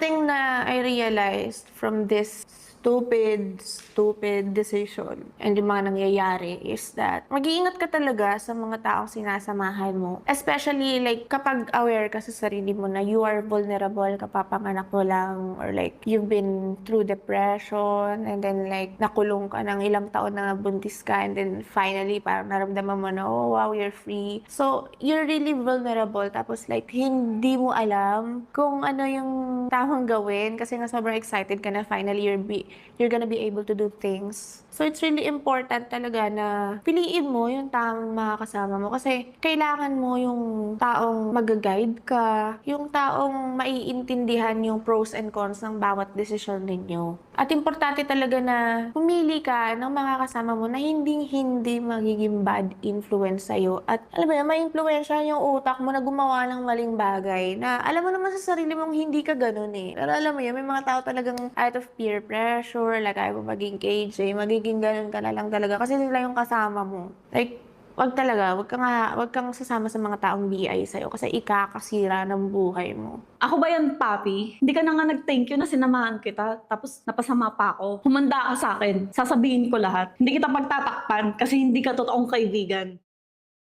thing na I realized from this stupid decision and yung mga nangyayari is that mag-iingat ka talaga sa mga taong sinasamahan mo. Especially like kapag aware ka sa sarili mo na you are vulnerable, kapapanganak mo lang, or like you've been through depression and then like nakulong ka ng ilang taon na buntis ka and then finally parang naramdaman mo na oh wow, you're free. So you're really vulnerable tapos like hindi mo alam kung ano yung tamang gawin kasi nga sobrang excited ka na finally you're gonna be able to do things. So it's really important talaga na piliin mo yung tamang mga kasama mo kasi kailangan mo yung taong mag-guide ka, yung taong maiintindihan yung pros and cons ng bawat desisyon ninyo. At importante talaga na pumili ka ng mga kasama mo na hindi magiging bad influence sa'yo. At alam mo yun, ma-influensyahan yung utak mo na gumawa ng maling bagay na alam mo naman sa sarili mong hindi ka ganun eh. Pero alam mo yun, may mga tao talagang out of peer pressure, like ayaw mo maging KJ, magiging ganun ka na lang talaga kasi sila yung kasama mo. Like, wag kang sasama sa mga taong BI sa'yo kasi ikakasira ng buhay mo. Ako ba yan, papi? Hindi ka na nga nag-thank you na sinamahan kita, tapos napasama pa ako. Humanda ka sa akin, sasabihin ko lahat. Hindi kita pagtatakpan kasi hindi ka totoong kaibigan.